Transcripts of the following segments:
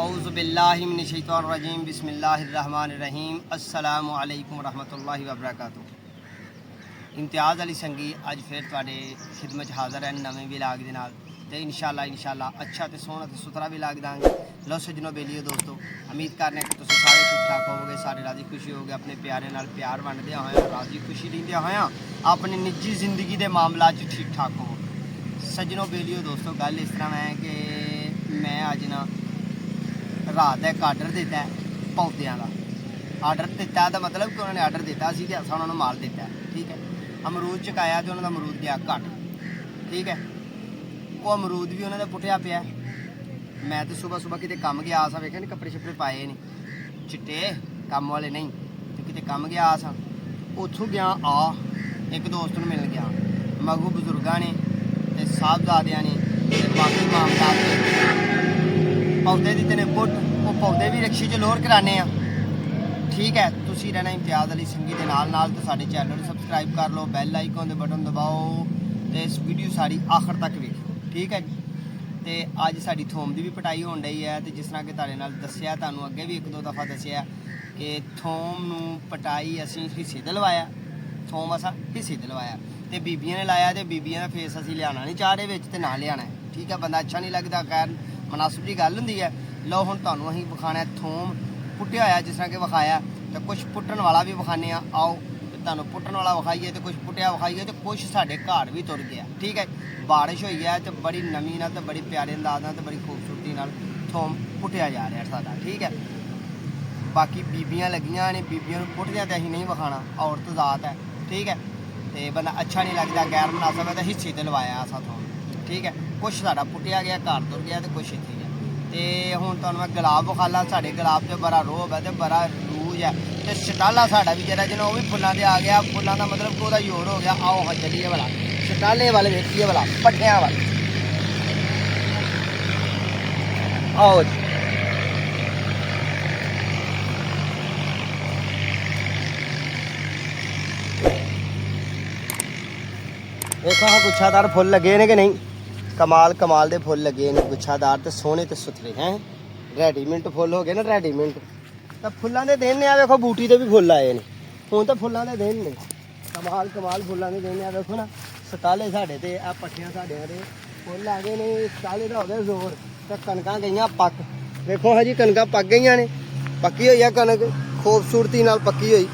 औज़ुबिल्लाहिमिनश्शैतानिर्रजीम बिस्मिल्लाहिर्रहमानिर्रहीम अस्सलामु अलैकुम रहमतुल्लाहि व बरकातुहू। इम्तियाज़ अली संगी अज फिर तुहाडे खिदमत हाज़र है नवे विलाग दे नाल ते इंशाअल्लाह अच्छा तो सोहना तो सुथरा विलाग दांगे। लो सजनो बेलियो दोस्तों, उम्मीद करने कि तुसीं सारे ठीक ठाक होवोगे, सारे राजी खुशी होगे, अपने प्यारे नाल प्यार वंडदे होए राजी खुशी रहिंदे होए अपनी निजी जिंदगी के मामलों ठीक ठाक हो। सजनों बेलियो दोस्तों, गल इस तरह है कि मैं अज ना रात एक आर्डर दिता है पौधों का। आर्डर दिता तो मतलब कि उन्होंने आर्डर दिता सी ते असां उन्होंने माल दिता है। ठीक है, अमरूद चुकाया तो उन्होंने अमरूद गया घट। ठीक है, वो अमरूद भी उन्होंने पुट्टिया पिया। मैं तो सुबह सुबह कितने कम गया सा, वेखे नहीं कपड़े शपड़े पाए नहीं चिट्टे कम वाले नहीं, तो कितने कम गया सा। उतों गया एक दोस्त में मिल गया, मगू बजुर्गों ने ते साहबजादियां ने ते बाकी मामला पौधे दिते ने पुट, वो पौधे भी रक्शी च लोड कराने। ठीक है, तुसी रहना इम्तियाज़ अली संगी के नाल तो साडे चैनल सबसक्राइब कर लो, बैल आइकन दे बटन दबाओ तो इस वीडियो सारी आखिर तक वेखो। ठीक है जी, तो अज साडी थोम की भी पटाई होने डई है। तो जिस तरह कि तुहाडे नाल दस्सिया, तुहानूं अगे भी एक दो दफ़ा दस्सिया कि थोम नूं पटाई असीं हिस्से ते लवाया, थोम असां हिस्से ते लवाया तो बीबियां ने लाया, तो बीबियां का फेस असीं लियाना नहीं चाह रहे विच ते ना लियाना है। ठीक है, बंदा अच्छा नहीं लगता, खैर मुनासिब जी गल हुंदी है। लो हुण तुहानूं असीं विखाना थोम पुट्टिया होया, जिस तरह कि विखाया तो कुछ पुट्टण वाला भी विखाने। आओ तुहानूं पुट्टण वाला विखाइए तो कुछ पुट्टिया विखाइए, तो कुछ साडे घर भी तुर गया। ठीक है, बारिश हुई है तो बड़ी नमी नाल, तो बड़ी प्यारे अंदाज नाल, तो बड़ी खूबसूरती नाल थोम पुट्टिया जा रहा साडा। ठीक है, बाकी बीबियां लगियां ने, बीबियां नूं पुट्टदियां ते असीं नहीं विखाना, औरत ज़ात है। ठीक है, तो बंदा अच्छा नहीं लगता, गैर मुनासब है, तो हिस्से ते लवाया असां थोम। ठीक है, कुछ साडा पुट्टिया गया, घर तुर गया, तो कुछ इत्थे गया। तो हुण तुहानूं मैं गुलाब विखाला, साडे गुलाब ते बड़ा रोब है, तो बड़ा रूज है। तो शटाला साडा भी जेह्ड़ा जिन्ना, वो भी फुल्लां ते आ गया। फुल्लां दा मतलब कि ओहदा जोर हो गया। आओ हाँ चलिए भला शटाले वाले वेखिए भला, पट्ठियां वाले आओ जी। देखो हाँ गुच्छादार फुल लगे ने कि नहीं, कमाल कमाल के फुल लगे ने, गुच्छादार तो सोहने तो सुथरे हैं। रेडीमेड फुल हो गए ना, रेडीमेड तो फुलों के दिन ने। देखो बूटी से भी फुल आए हैं, हूँ तो फुलों के दिन ने, कमाल कमाल फुलों के दिन। देखो ना सताले साढ़े ते आ पट्ठियां साढ़े दे फुल आ गए ने। सताले का हो गया जोर, तो कणकां गई पक। देखो हाँ जी, कणकां पक गई ने, पक्की हुई है कणक, खूबसूरती नाल पक्की हुई,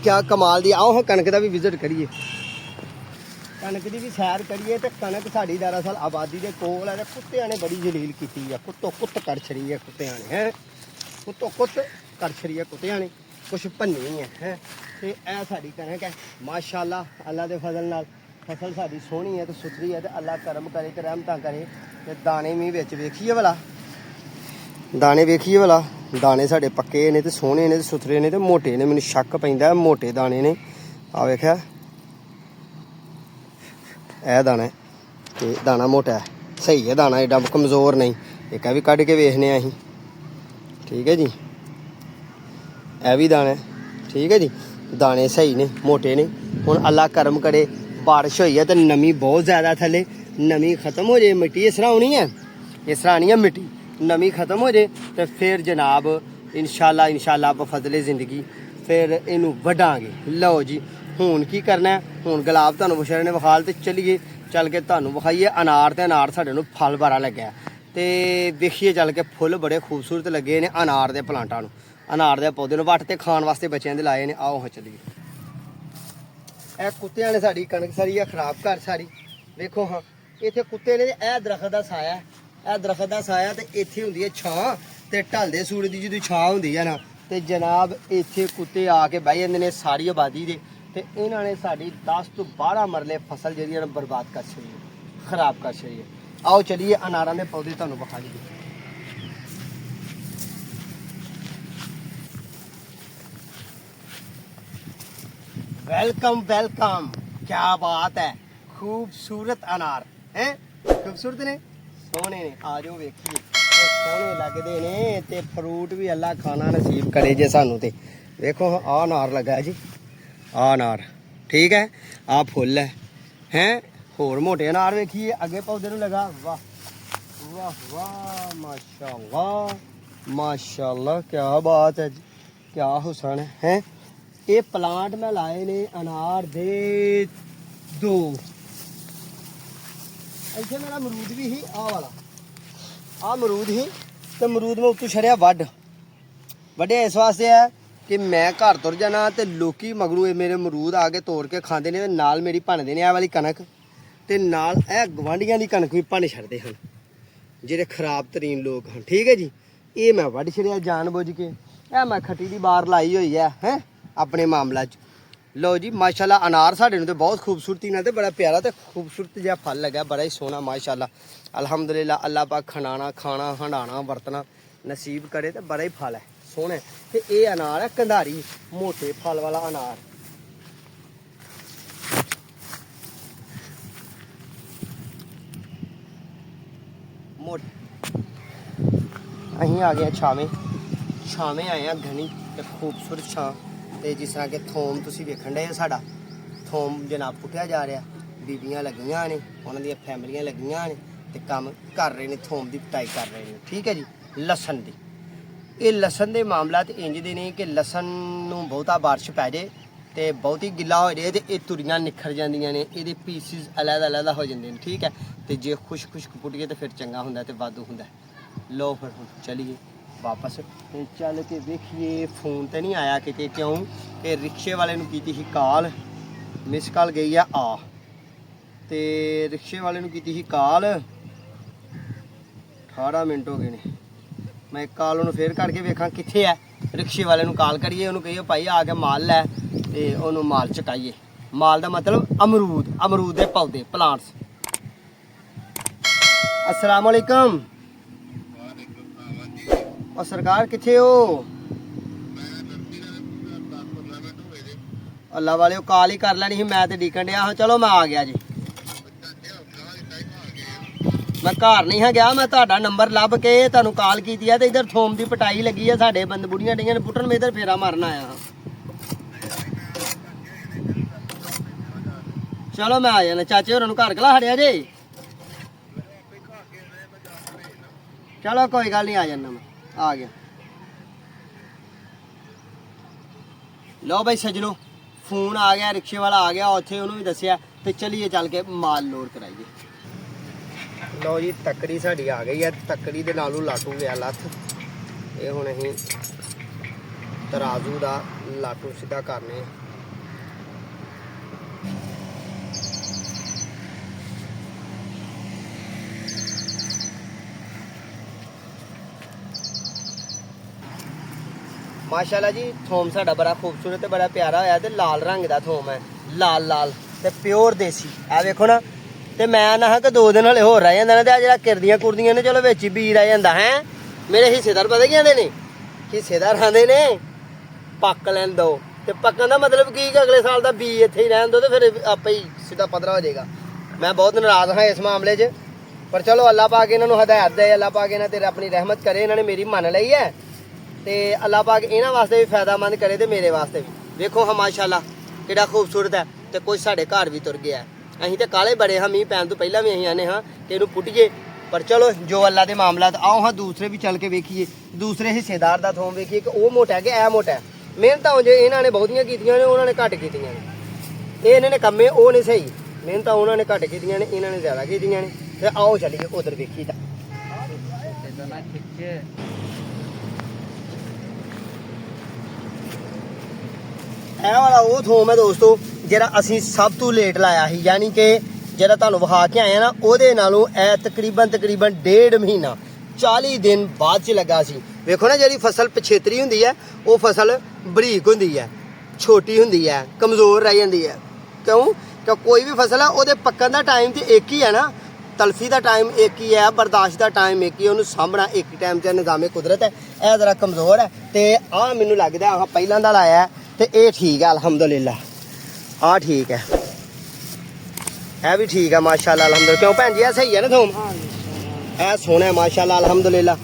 क्या कमाल दी। आओ हाँ कणक का भी विजिट करिए, कणक की भी सैर करिए। तो कणक साड़ी दरअसल आबादी के कोल है, कुत्तियां ने बड़ी जलील की है, कुत्तो कुत्त कर छड़ी है कुत्तियां ने, है कुत्तो कुत्त कर छड़ी है कुत्तियां ने, कुछ भन्नी है। तो यह साड़ी कणक है माशाअल्लाह, अल्लाह के फजल नाल फसल साड़ी सोहनी है तो सुथरी है। तो अल्लाह करम करे तो रहमत करे। तो दाने भी बिच वेखिए भला, दाने वेखिए भला, दाने साढ़े पक्के ने तो सोहने ने तो सुथरे ने तो मोटे ने। मैनूं शक पैंदा मोटे दाने ने। आ वेखिया यह दाना है, तो दाना मोटा है, सही है दाना, एडा कमज़ोर नहीं। एक भी कढ़ के वेखने असीं। ठीक है जी, यह भी दाना है। ठीक है जी, दाने सही ने, मोटे ने। हुण अल्लाह करम करे, बारिश हुई है तो नमी बहुत ज़्यादा थले, नमी खत्म हो जाए, मिट्टी इस तरह होनी है, इस तरह आनी है मिट्टी, नमी खत्म हो जाए तो फिर जनाब इंशाअल्लाह बफजले ज़िंदगी फिर इनू वढांगे। लो जी, हुण की करना है, हुण गुलाब तुहानूं बशेरे ने विखाल, तो चलिए चल के तुहानूं विखाइए अनार। तो अनार साडे नूं फल बड़ा लग्या, तो देखिए चल के फुल बड़े खूबसूरत लगे ने अनार के प्लांटां नूं, अनार के पौधे नूं। वट ते खाण वास्ते बच्चों के लाए ने। आओ हाँ चलिए, यह कुत्तियां ने साड़ी कणक सारी खराब कर सारी। वेखो हाँ, इत्थे कुत्ते ने, यह दरखत का साया, यह दरखत का साया, तो इत्थे हुंदी है छां, ते ढलदे सूरज की जो छां हुंदी है ना, तो जनाब इत्थे कुत्ते आके बह जांदे ने सारी आबादी दे। तो इन्होंने साड़ी 10 तो 12 मरले फसल जी बर्बाद कर छड़ी है, खराब कर छड़ी है। आओ चलिए अनारों के पौधे तुहानूं विखा दईए। वेलकम वेलकम, क्या बात है, खूबसूरत अनार हैं, खूबसूरत ने, सोहने ने। आ जाओ वेखिए, सोहने लगते ने, ते फ्रूट भी अल्लाह खाना नसीब करे जे सानू। ते देखो आ अनार लगा जी, आ अनार। ठीक है, आ फुल है होर मोटे अनार वेखिए अगे पौधे नूं लगा। वाह वाह वाह माशाअल्लाह, माशाल्लाह क्या बात है जी, क्या हुसन है। ये प्लांट मैं लाए ने अनार दे 2। ऐसे मेरा अमरूद भी ही आ वाला आ अमरूद ही तो अमरूद में उत्तू छड़िया वड्डे इस वास्ते है कि मैं घर तुर जाना तो लोकी मगरू मेरे अमरूद आके तोड़ के खाते ने नाल मेरी भनते ने वाली कनक ते नाल ए गवांढियां दी कनक भी भन छड़दे हन जेह्ड़े खराब तरीन लोग हैं। ठीक है जी, ये मैं वड्ड छड़िया जान बुझ के। ए मैं खट्टी दी बार लाई हुई है हैं अपने मामला च। लो जी माशाल्लाह अनार साढ़े नूं ते बहुत खूबसूरती नाल ते बड़ा प्यारा ते खूबसूरत जिहा फल लगा, बड़ा ही सोहना माशाल्लाह। अल्हम्दुलिल्लाह अल्लाह पाक खनाना खाना हंडाना वरतना नसीब करे ते बड़ा ही फल है सोहने। ते ये अनार है कंधारी मोटे फल वाला अनार। मोटे अहीं आ गए छावें छावें आए हैं घनी ते खूबसूरत छां ते जिस तरह के थोम तुसी वेखण डे साडा थोम जनाब पुट्टिया जा रहा, बीबियां लगियां ने उन्हां दी फैमिलियां लगियां ने ते काम कर रहे ने, थोम दी पिटाई कर रहे ने। ठीक है जी, लसन दी ये लसन दे मामला ते इंज दे ने कि लसन नूं बहुता बारिश पै जाए ते बहुत ही गिल्ला हो जाए ते ये तुरियां निखर जांदियां ने, इहदे पीसिस अलग-अलग हो जांदे ने। ठीक है, ते जे खुश पुट्टिए ते फिर चंगा हुंदा ते वाधू हुंदा। लो फिर चलिए वापस ते चल के देखिए फोन तो नहीं आया कि क्यों कि रिक्शे वाले नूं कीती ही कॉल, मिस कॉल गई है आ ते रिक्शे वाले नूं कीती ही कॉल 18 मिनट हो गए ने। मैं कॉल उन्होंने फिर करके वेखा कित्थे है, रिक्शे वाले नूं कॉल करिए उन्होंने कहिए भाई आके माल लै ते उन्होंने माल चकाइए। माल का मतलब अमरूद, अमरूद के पौधे प्लांट्स। अस्सलाम वालेकुम। और सरकार किथे हो? अल्लाह वाले कॉल ही कर लैनी ही, मैं तो डिकन डिया। चलो मैं आ गया जी, मैं घर नहीं हाँ गया, मैं तुहाडा नंबर लभ के तुहानूं कॉल की है। तो इधर थोम की पिटाई लगी है, साडे बंद बुढ़ियां डियां ने पुट्टन, मैं इधर फेरा मारन आया हाँ। चलो मैं आ जाना, चाचे होरां नूं घर कला खड़िया जे। चलो कोई गल नहीं, आ जाना मैं, आ गया। लो भाई सजनो फोन आ गया, रिक्शे वाला आ गया, उत्थे उन्होंने भी दसिया तो चलिए चल के माल लोड कराइए। लो जी तकड़ी साड़ी आ गई है, तकड़ी दे नालों लाटू गया लथ। ये हुण असीं तराजू दा लाटू सीधा करने। माशाल्लाह जी थोम साडा बड़ा खूबसूरत ते बड़ा प्यारा होया ते लाल रंग दा थोम है, लाल लाल ते प्योर देसी। आ देखो ना, ते मैं ना कि 2 दिन हले होर रह जांदा ने ते आ जेहड़ा किरदियां कुरदियां ने चलो विच ही बी रह जांदा है। मेरे हिस्सेदार पता की आंदे ने, हिस्सेदार आंदे ने पक लैन दो, ते पक्कन दा मतलब की अगले साल दा बी इत्थे ही रहन दो ते फिर आपे ही सीधा पधरा हो जाएगा। मैं बहुत नाराज हाँ इस मामले च, पर चलो अल्लाह पाक इन्हां नूं हदायत दे, अल्लाह पाक इन्हां ते अपनी रहमत करे। इन्हां ने मेरी मन लई है ते अल्लाह पाक इन्हां वास्ते भी फायदामंद करे ते मेरे वास्ते भी। देखो हाँ माशाल्लाह किहड़ा खूबसूरत है, ते कुछ साडे घर भी तुर गया है। असीं ते काले बड़े हाँ, मींह पैन तो पहला भी असीं आने हाँ कि इहनूं पुट्टिए, पर चलो जो अल्लाह दे मामला। आओ हाँ दूसरे भी चल के वेखिए, दूसरे हिस्सेदार दा थोम वेखिए कि वो मोटा है कि ऐ मोटा है। मेहनतां जे इन्हां ने बहुतियां कीतियां ने, उन्हां ने घट कीतियां ने। ये इन्हां ने कम्मे वो नहीं सही, मेहनतां उन्हां ने घट कीतियां ने, इन्हां ने ज़्यादा कीतियां ने। ते आओ चलिए उधर वेखिए तां। ਇਹ वाला वो थोम है दोस्तों ਜਿਹੜਾ ਅਸੀਂ ਸਭ ਤੋਂ ਲੇਟ ਲਾਇਆ ਸੀ, ਯਾਨੀ ਕਿ ਜਿਹੜਾ ਤੁਹਾਨੂੰ ਵਿਖਾ ਕੇ ਆਇਆ ਨਾ ਉਹਦੇ ਨਾਲੋਂ ਇਹ ਤਕਰੀਬਨ 1.5 ਮਹੀਨਾ 40 ਦਿਨ ਬਾਅਦ ਚ ਲੱਗਾ ਸੀ। ਵੇਖੋ ਨਾ ਜਿਹੜੀ ਫਸਲ ਪਛੇਤਰੀ ਹੁੰਦੀ ਹੈ ਉਹ ਫਸਲ ਬਰੀਕ ਹੁੰਦੀ ਹੈ, ਛੋਟੀ ਹੁੰਦੀ ਹੈ, ਕਮਜ਼ੋਰ ਰਹਿ ਜਾਂਦੀ ਹੈ। ਕਿਉਂ ਕਿ ਕੋਈ ਵੀ ਫਸਲ ਆ ਉਹਦੇ ਪੱਕਣ ਦਾ ਟਾਈਮ ਤੇ ਇੱਕ ਹੀ ਹੈ ਨਾ, ਤਲਫੀ ਦਾ ਟਾਈਮ ਇੱਕ ਹੀ ਹੈ, ਬਰਦਾਸ਼ਤ ਦਾ ਟਾਈਮ ਇੱਕ ਹੀ, ਉਹਨੂੰ ਸਾਂਭਣਾ ਇੱਕ ਟਾਈਮ ਤੇ ਨਿਜ਼ਾਮੇ ਕੁਦਰਤ ਹੈ। ਇਹ ਜ਼ਰਾ ਕਮਜ਼ੋਰ ਹੈ ਤੇ ਆਹ ਮੈਨੂੰ ਲੱਗਦਾ ਆਹ ਪਹਿਲਾਂ ਦਾ ਲਾਇਆ ਤੇ ਇਹ ਠੀਕ ਹੈ ਅਲਹਮਦੁਲਿਲਾ। ਆ ਠੀਕ ਹੈ, ਇਹ ਵੀ ਠੀਕ ਹੈ ਮਾਸ਼ਾਅੱਲਾ ਅਲਹਮਦੁਲਿਲਾ। ਕਿਉਂ ਭੈਣ ਜੀ ਇਹ ਸਹੀ ਹੈ ਨਾ ਥੋਮ? ਇਹ ਸੋਹਣਾ ਹੈ ਮਾਸ਼ਾਅੱਲਾ ਅਲਹਮਦੁਲਿਲਾ।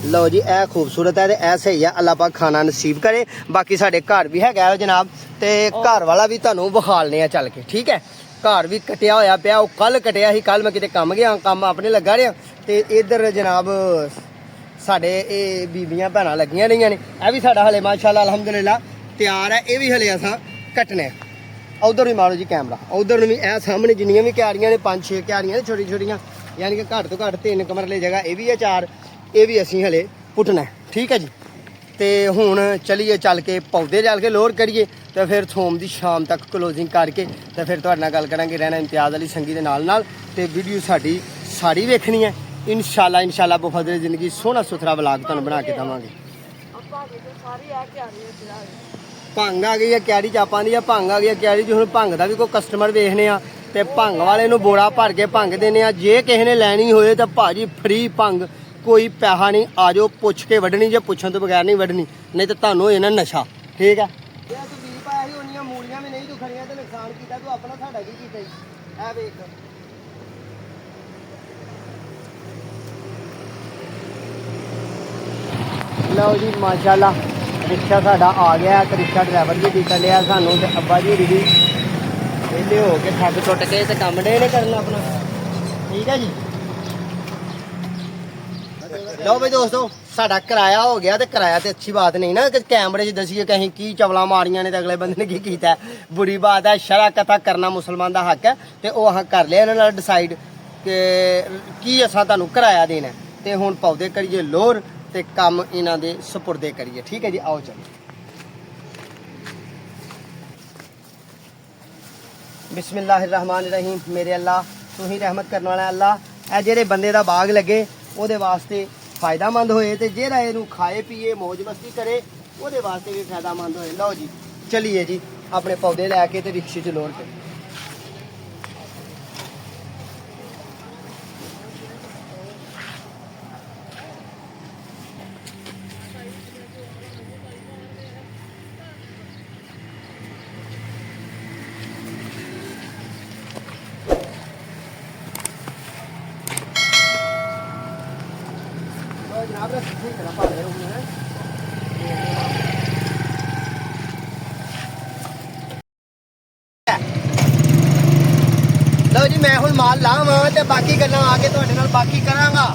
ਲਓ ਜੀ ਇਹ ਖੂਬਸੂਰਤ ਹੈ ਤੇ ਇਹ ਸਹੀ ਹੈ, ਅੱਲਾਹ ਪਾਕ ਖਾਣਾ ਨਸੀਬ ਕਰੇ। ਬਾਕੀ ਸਾਡੇ ਘਰ ਵੀ ਹੈਗਾ ਜਨਾਬ ਤੇ ਘਰ ਵਾਲਾ ਵੀ ਤੁਹਾਨੂੰ ਵਿਖਾਲਨੇ ਆ ਚੱਲ ਕੇ। ਠੀਕ ਹੈ, ਘਰ ਵੀ ਕਟਿਆ ਹੋਇਆ ਪਿਆ, ਉਹ ਕੱਲ ਕਟਿਆ ਸੀ, ਕੱਲ ਮੈਂ ਕਿਤੇ ਕੰਮ ਗਿਆ, ਕੰਮ ਆਪਣੇ ਲੱਗਾ ਰਿਹਾ ਤੇ ਇੱਧਰ ਜਨਾਬ ਸਾਡੇ ਇਹ ਬੀਬੀਆਂ ਭੈਣਾਂ ਲੱਗੀਆਂ ਰਹੀਆਂ ਨੇ। ਇਹ ਵੀ ਸਾਡਾ ਹਲੇ ਮਾਸ਼ਾਅੱਲਾ ਅਲਹਮਦੁਲਿਲਾ ਤਿਆਰ ਹੈ। ਇਹ ਵੀ ਹਲੇ ਅਸਾਂ ਕੱਟਣੇ। ਉਧਰ ਵੀ ਮਾਰੋ ਜੀ ਕੈਮਰਾ, ਉਧਰ ਨੂੰ ਵੀ ਇਹ ਸਾਹਮਣੇ ਜਿੰਨੀਆਂ ਵੀ ਕਿਆਰੀਆਂ ਨੇ 5-6 ਕਿਆਰੀਆਂ ਨੇ ਛੋਟੀ ਛੋਟੀਆਂ, ਯਾਨੀ ਕਿ ਘੱਟ ਤੋਂ ਘੱਟ 3 ਕਮਰਲੇ ਜਗ੍ਹਾ ਇਹ ਵੀ ਹੈ 4। ਇਹ ਵੀ ਅਸੀਂ ਹਲੇ ਪੁੱਟਣਾ, ਠੀਕ ਹੈ ਜੀ। ਤੇ ਹੁਣ ਚਲੀਏ ਚੱਲ ਕੇ ਪੌਦੇ ਚੱਲ ਕੇ ਲੋਰ ਕਰੀਏ ਤੇ ਫਿਰ ਥੋਮ ਦੀ ਸ਼ਾਮ ਤੱਕ ਕਲੋਜ਼ਿੰਗ ਕਰਕੇ ਤੇ ਫਿਰ ਤੁਹਾਡੇ ਨਾਲ ਗੱਲ ਕਰਾਂਗੇ ਰਹਿਣਾ ਇਮਤਿਆਜ਼ ਅਲੀ ਸੰਗੀ ਦੇ ਨਾਲ ਤੇ ਵੀਡੀਓ ਸਾਰੀ ਵੇਖਣੀ ਹੈ ਇਨਸ਼ਾਅੱਲਾ ਬਫਜ਼ਲ ਜ਼ਿੰਦਗੀ ਸੋਹਣਾ ਸੁਥਰਾ ਵਲੌਗ ਤੁਹਾਨੂੰ ਬਣਾ ਕੇ ਦੇਵਾਂਗੇ। ਭੰਗ ਆ ਗਈ ਹੈ ਕਿਆਰੀ ਚ ਆਪਾਂ ਦੀ, ਭੰਗ ਆ ਗਈ ਹੈ ਕਿਆਰੀ ਚ। ਹੁਣ ਭੰਗ ਦਾ ਵੀ ਕੋਈ ਕਸਟਮਰ ਵੇਖਨੇ ਆ ਤੇ ਭੰਗ ਵਾਲੇ ਨੂੰ ਬੋਰਾ ਭਰ ਕੇ ਭੰਗ ਦੇਣੇ ਆ। ਜੇ ਕਿਸੇ ਨੇ ਲੈਣੀ ਹੋਏ ਤਾਂ ਭਾਜੀ ਫ੍ਰੀ ਭੰਗ, ਕੋਈ ਪੈਸਾ ਨਹੀਂ। ਆ ਜਾਓ ਪੁੱਛ ਕੇ ਵੱਢਣੀ, ਜੇ ਪੁੱਛਣ ਤੋਂ ਬਗੈਰ ਨਹੀਂ ਵੱਢਣੀ, ਨਹੀਂ ਤਾਂ ਤੁਹਾਨੂੰ ਹੋ ਜਾਣਾ ਨਸ਼ਾ, ਠੀਕ ਹੈ। ਜੇ ਤੂੰ ਬੀਜ ਪਾਇਆ ਸੀ ਉਹਨੀਆਂ ਮੂਲੀਆਂ ਵੀ ਨਹੀਂ ਤੂੰ ਖੜੀਆਂ ਤੇ ਨੁਕਸਾਨ ਕੀਤਾ ਤੂੰ ਆਪਣਾ, ਸਾਡਾ ਕੀ ਕੀਤਾ ਜੀ? ਇਹ ਵੇਖ ਲਓ ਜੀ ਮਾਸ਼ਾਅੱਲਾ ਰਿਕਸ਼ਾ ਸਾਡਾ ਆ ਗਿਆ। ਇੱਕ ਰਿਕਸ਼ਾ ਡਰਾਈਵਰ ਵੀ ਨਿਕਲ ਲਿਆ ਸਾਨੂੰ ਤੇ ਅੱਬਾ ਜੀ ਵੀ ਵਿਹਲੇ ਹੋ ਕੇ ਥੱਕ ਟੁੱਟ ਕੇ ਤੇ ਕੰਮ ਡੇ ਨੇ ਕਰਨਾ ਆਪਣਾ, ਠੀਕ ਹੈ ਜੀ। ਲਓ ਬਈ ਦੋਸਤੋ ਸਾਡਾ ਕਿਰਾਇਆ ਹੋ ਗਿਆ ਤੇ ਕਿਰਾਇਆ ਤੇ ਅੱਛੀ ਬਾਤ ਨਹੀਂ ਨਾ ਕਿ ਕੈਮਰੇ 'ਚ ਦਸੀਏ ਕਿ ਅਸੀਂ ਕੀ ਚਵਲਾਂ ਮਾਰੀਆਂ ਨੇ ਤੇ ਅਗਲੇ ਬੰਦੇ ਨੇ ਕੀ ਕੀਤਾ। ਬੁਰੀ ਬਾਤ ਹੈ। ਸ਼ਰਾ ਕਥਾ ਕਰਨਾ ਮੁਸਲਮਾਨ ਦਾ ਹੱਕ ਹੈ ਤੇ ਉਹ ਅਸੀਂ ਕਰ ਲਿਆ ਇਹਨਾਂ ਨਾਲ ਡਿਸਾਈਡ ਕਿ ਕੀ ਅਸਾਂ ਤੁਹਾਨੂੰ ਕਿਰਾਇਆ ਦੇਣਾ ਤੇ ਹੁਣ ਪੌਦੇ ਕਰੀਏ ਲੋਰ ਤੇ ਕੰਮ ਇਹਨਾਂ ਦੇ ਸਪੁਰਦੇ ਕਰੀਏ, ਠੀਕ ਹੈ ਜੀ। ਆਓ ਚਲੋ। ਬਿਸਮਿल्लाहिर्रहमानिर्रहीम। ਮੇਰੇ ਅੱਲਾ ਤੂੰ ਹੀ ਰਹਿਮਤ ਕਰਨ ਵਾਲਾ ਅੱਲਾ। ਇਹ ਜਿਹੜੇ ਬੰਦੇ ਦਾ ਬਾਗ ਲੱਗੇ ਉਹਦੇ ਵਾਸਤੇ ਫਾਇਦਾਮੰਦ ਹੋਏ ਤੇ ਜਿਹੜਾ ਇਹਨੂੰ ਖਾਏ ਪੀਏ ਮौज ਮਸਤੀ ਕਰੇ ਉਹਦੇ ਵਾਸਤੇ ਵੀ ਫਾਇਦਾਮੰਦ ਹੋਏ। ਲਓ ਜੀ ਚਲੀਏ ਜੀ ਆਪਣੇ ਪੌਦੇ ਲੈ ਕੇ ਤੇ ਰਿਕਸ਼ੇ 'ਚ ਲੋਡ ਕੇ। जनाब ठीक है पा रहे हैं। लो जी मैं हुण माल लावां ते बाकी गल्लां आके तुहाडे नाल बाकी करांगा,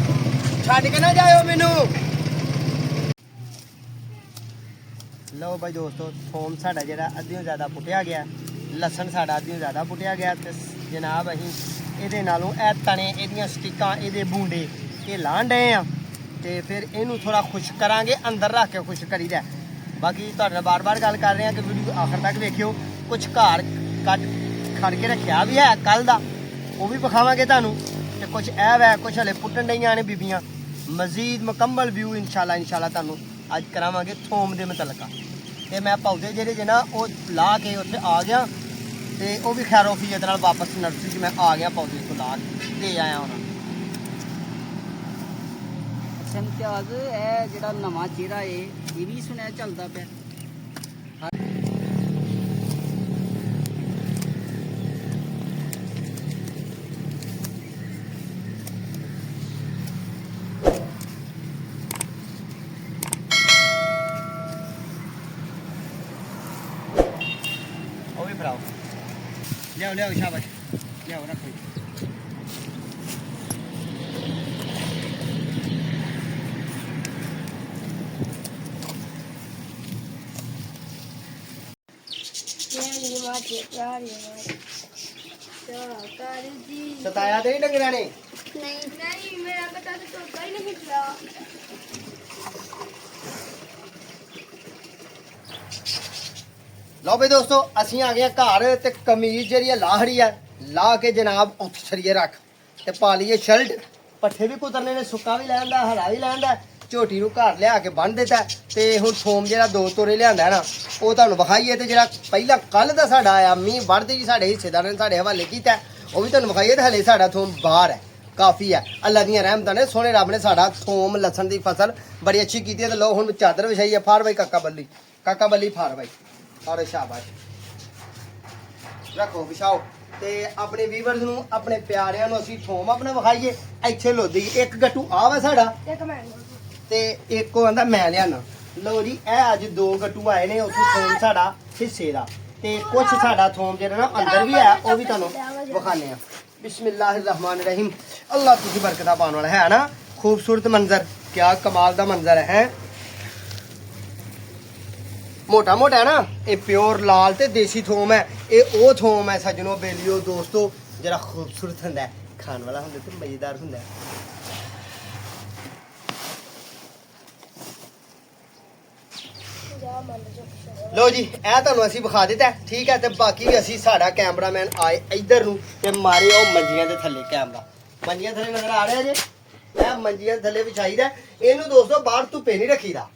छड्ड के ना जाओ मैनू। लो भाई दोस्तों थोम साडा जिहड़ा अद्धियों ज़्यादा पुट्टिया गया, लसन साडा अद्धियों ज़्यादा पुट्टिया गया ते जनाब असीं इहदे नालों इह तने इहदियां स्टिकां इहदे बूंडे ये लाण डए आ ਤੇ ਫਿਰ ਇਹਨੂੰ ਥੋੜਾ ਖੁਸ਼ ਕਰਾਂਗੇ, ਅੰਦਰ ਰੱਖ ਕੇ ਖੁਸ਼ ਕਰੀਦਾ। ਬਾਕੀ ਤੁਹਾਡੇ ਨਾਲ ਬਾਰ-ਬਾਰ ਗੱਲ ਕਰ ਰਹੇ ਹਾਂ ਕਿ ਵੀਡੀਓ ਆਖਰ ਤੱਕ ਵੇਖਿਓ। ਕੁਝ ਘਰ ਕੱਟ ਖੜ ਕੇ ਰੱਖਿਆ ਵੀ ਹੈ ਕੱਲ ਦਾ, ਉਹ ਵੀ ਵਿਖਾਵਾਂਗੇ ਤੁਹਾਨੂੰ ਤੇ ਕੁਝ ਇਹ ਵੈ ਕੁਝ ਹਲੇ ਪੁੱਟਣ ਡਈਆਂ ਨੇ ਬੀਬੀਆਂ। ਮਜ਼ੀਦ ਮੁਕੰਮਲ ਵਿਊ ਇਨਸ਼ਾਅੱਲਾ ਤੁਹਾਨੂੰ ਅੱਜ ਕਰਾਵਾਂਗੇ ਥੋਮ ਦੇ ਮੁਤਲਕਾ। ਤੇ ਮੈਂ ਪੌਦੇ ਜਿਹੜੇ ਜੇ ਨਾ ਉਹ ਲਾ ਕੇ ਉੱਥੇ ਆ ਗਿਆ ਤੇ ਉਹ ਵੀ ਖੈਰ ਔਫੀਅਤ ਨਾਲ ਵਾਪਸ ਨਰਸਰੀ 'ਚ ਮੈਂ ਆ ਗਿਆ, ਪੌਦੇ ਤੋਂ ਲਾ ਕੇ ਦੇ ਆਇਆ ਉਹਨਾਂ ਨੂੰ। ਇਮਤਿਆਜ਼ ਇਹ ਜਿਹੜਾ ਨਵਾਂ ਚਿਹਰਾ ਏ ਇਹ ਵੀ ਸੁਣਿਆ ਚੱਲਦਾ ਪਿਆ। ਉਹ ਵੀ ਭਰਾਓ ਲਿਆਓ ਸ਼ਾਬਾਸ਼ ਲਿਆਓ ਰੱਖੋ। सताया तो नहीं डंगरा ने? नहीं मेरा बेटा तो तोता ही नहीं पिया। लो भाई दोस्तों असी आ गए घर ते कमीज जी लाहड़ी है ला के जनाब उठ छड़िए रख ते पा लीए शर्ट। पट्ठे भी कुतरने ने, सुक्का भी लैंदा हरा भी लैंदा, ਝੋਟੀ ਨੂੰ ਘਰ ਲਿਆ ਕੇ ਬੰਨ ਦਿੱਤਾ ਤੇ ਹੁਣ ਥੋਮ ਜਿਹੜਾ 2 ਤੋਰੇ ਲਿਆਂਦਾ ਨਾ ਉਹ ਤੁਹਾਨੂੰ ਵਿਖਾਈਏ ਤੇ ਜਿਹੜਾ ਪਹਿਲਾਂ ਕੱਲ ਦਾ ਸਾਡਾ ਆਇਆ ਮੀਂਹ ਵੜਦੇ ਜੀ ਸਾਡੇ ਹਿੱਸੇਦਾਰਾਂ ਨੇ ਸਾਡੇ ਹਵਾਲੇ ਕੀਤਾ ਉਹ ਵੀ ਤੁਹਾਨੂੰ ਵਿਖਾਈਏ ਤੇ ਹਲੇ ਸਾਡਾ ਥੋਮ ਬਾਹਰ ਹੈ, ਕਾਫੀ ਹੈ। ਅੱਲਾ ਦੀਆਂ ਰਹਿਮਤਾਂ ਨੇ, ਸੋਹਣੇ ਰੱਬ ਨੇ ਸਾਡਾ ਥੋਮ ਲਸਣ ਦੀ ਫਸਲ ਬੜੀ ਅੱਛੀ ਕੀਤੀ ਹੈ। ਤੇ ਲੋ ਹੁਣ ਚਾਦਰ ਵਿਛਾਈ ਹੈ। ਫਾੜ ਬਾਈ ਕਾਕਾ ਬੱਲੀ ਫਾੜ ਬਾਈ ਔਰ ਸ਼ਾਬਾਸ਼ ਰੱਖੋ ਵਿਛਾਓ। ਤੇ ਆਪਣੇ ਵੀਵਰਸ ਨੂੰ ਆਪਣੇ ਪਿਆਰਿਆਂ ਨੂੰ ਅਸੀਂ ਥੋਮ ਆਪਣਾ ਵਿਖਾਈਏ। ਇੱਥੇ ਲੋਦੀ ਇੱਕ ਗੱਟੂ ਆ ਵਾ ਸਾਡਾ ਤੇ ਇੱਕ ਉਹ ਆਂਦਾ ਮੈਂ ਲਿਆਣਾ। ਲਓ ਜੀ ਇਹ ਅੱਜ 2 ਗੱਟੂ ਆਏ ਨੇ ਉੱਥੋਂ ਥੋਮ ਸਾਡਾ ਹਿੱਸੇ ਦਾ ਤੇ ਕੁਝ ਸਾਡਾ ਥੋਮ ਜਿਹੜਾ ਨਾ ਅੰਦਰ ਵੀ ਹੈ ਉਹ ਵੀ ਤੁਹਾਨੂੰ ਵਿਖਾਣੇ ਆ। ਬਿਸਮਿल्लाहिर्रहमानिर्रहीम। अल्लाह तुझी बरकत पाने वाला है ना, खूबसूरत मंजर। क्या कमाल दा मंजर है मोटा मोटा है ना ये प्योर लाल ते देसी थोम है ये ओ थोम है सजनों बेलियो दोस्तों जरा खूबसूरत हुंदा है खाने वाला हुंदा ते मजेदार हुंदा है लो जी ਇਹ ਤੁਹਾਨੂੰ ਅਸੀਂ ਵਿਖਾ ਦਿੱਤਾ ਠੀਕ ਹੈ ਤੇ ਬਾਕੀ ਵੀ ਅਸੀਂ ਸਾਡਾ ਕੈਮਰਾਮੈਨ ਆਏ ਇੱਧਰ ਨੂੰ ਤੇ ਮਾਰੇ ਉਹ ਮੰਜੀਆਂ ਦੇ ਥੱਲੇ ਕੈਮਰਾ ਮੰਜੀਆਂ ਥੱਲੇ ਨਜ਼ਰ ਆ ਰਿਹਾ ਜੇ ਇਹ ਮੰਜੀਆਂ ਦੇ ਥੱਲੇ ਵਿਛਾਈਦਾ ਇਹਨੂੰ ਦੋਸਤੋ ਬਾਹਰ ਧੁੱਪੇ ਨਹੀਂ ਰੱਖੀਦਾ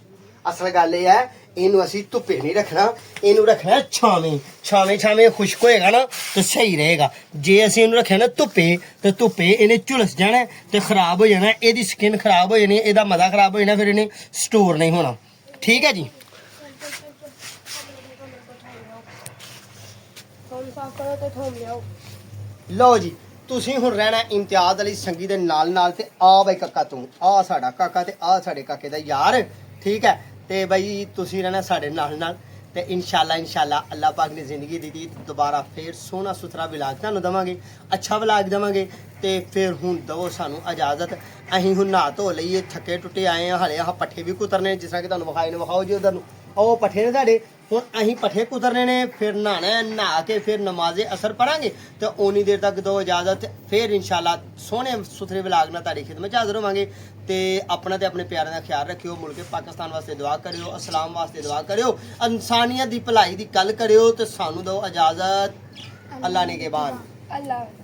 ਅਸਲ ਗੱਲ ਇਹ ਹੈ ਇਹਨੂੰ ਅਸੀਂ ਧੁੱਪੇ ਨਹੀਂ ਰੱਖਣਾ ਇਹਨੂੰ ਰੱਖਣਾ ਛਾਵੇਂ ਛਾਵੇਂ ਛਾਵੇਂ ਖੁਸ਼ਕ ਹੋਏਗਾ ਨਾ ਤੇ ਸਹੀ ਰਹੇਗਾ ਜੇ ਅਸੀਂ ਇਹਨੂੰ ਰੱਖਿਆ ਨਾ ਧੁੱਪੇ ਤੇ ਧੁੱਪੇ ਇਹਨੇ ਝੁਲਸ ਜਾਣਾ ਤੇ ਖਰਾਬ ਹੋ ਜਾਣਾ ਇਹਦੀ ਸਕਿਨ ਖਰਾਬ ਹੋ ਜਾਣੀ ਇਹਦਾ ਮਜ਼ਾ ਖਰਾਬ ਹੋ ਜਾਣਾ ਫਿਰ ਇਹਨੇ ਸਟੋਰ ਨਹੀਂ ਹੋਣਾ ਠੀਕ ਹੈ ਜੀ ਲਓ ਜੀ ਤੁਸੀਂ ਹੁਣ ਰਹਿਣਾ ਇਮਤਿਆਜ਼ ਅਲੀ ਸੰਗੀ ਦੇ ਨਾਲ ਨਾਲ ਤੇ ਆ ਬਈ ਕਾਕਾ ਤੂੰ ਆ ਸਾਡਾ ਕਾਕਾ ਤੇ ਆ ਸਾਡੇ ਕਾਕੇ ਦਾ ਯਾਰ ਠੀਕ ਹੈ ਤੇ ਬਈ ਤੁਸੀਂ ਰਹਿਣਾ ਸਾਡੇ ਨਾਲ ਤੇ ਇਨਸ਼ਾਅੱਲਾ ਅੱਲਾਹ ਪਾਕ ਨੇ ਜ਼ਿੰਦਗੀ ਦਿੱਤੀ ਦੁਬਾਰਾ ਫੇਰ ਸੋਹਣਾ ਸੁਥਰਾ ਵਲੌਗ ਤੁਹਾਨੂੰ ਦਵਾਂਗੇ ਅੱਛਾ ਵਲੌਗ ਦਵਾਂਗੇ ਤੇ ਫਿਰ ਹੁਣ ਦਵੋ ਸਾਨੂੰ ਇਜਾਜ਼ਤ ਅਸੀਂ ਹੁਣ ਨਹਾ ਧੋ ਲਈਏ ਥੱਕੇ ਟੁੱਟੇ ਆਏ ਆ ਹਲੇ ਆਹ ਪੱਠੇ ਵੀ ਕੁਤਰਨੇ ਜਿਸ ਤਰ੍ਹਾਂ ਕਿ ਤੁਹਾਨੂੰ ਵਿਖਾਓ ਜੀ ਉਧਰ ਨੂੰ ਉਹ ਪੱਠੇ ਨੇ ਸਾਡੇ ਹੁਣ ਅਸੀਂ ਪੱਠੇ ਕੁਤਰਨੇ ਨੇ ਫਿਰ ਨਹਾਣਾ ਨਹਾ ਕੇ ਫਿਰ ਨਮਾਜ਼ੇ ਅਸਰ ਪੜਾਂਗੇ ਤੇ ਉਨੀ ਦੇਰ ਤੱਕ ਦੋ ਇਜਾਜ਼ਤ ਫਿਰ ਇਨਸ਼ਾਅੱਲਾ ਸੋਹਣੇ ਸੁਥਰੇ ਵਲੌਗ ਨਾਲ ਤੁਹਾਡੀ ਖਿਦਮਤ 'ਚ ਹਾਜ਼ਰ ਹੋਵਾਂਗੇ ਤੇ ਆਪਣਾ ਤੇ ਆਪਣੇ ਪਿਆਰਿਆਂ ਦਾ ਖਿਆਲ ਰੱਖਿਓ ਮੁਲਕ ਪਾਕਿਸਤਾਨ ਵਾਸਤੇ ਦੁਆ ਕਰਿਓ ਇਸਲਾਮ ਵਾਸਤੇ ਦੁਆ ਕਰਿਓ ਇਨਸਾਨੀਅਤ ਦੀ ਭਲਾਈ ਦੀ ਗੱਲ ਕਰਿਓ ਤੇ ਸਾਨੂੰ ਦਿਓ ਇਜਾਜ਼ਤ ਅੱਲਾ ਨੇ ਕੇ ਬਾਅਦ Allah.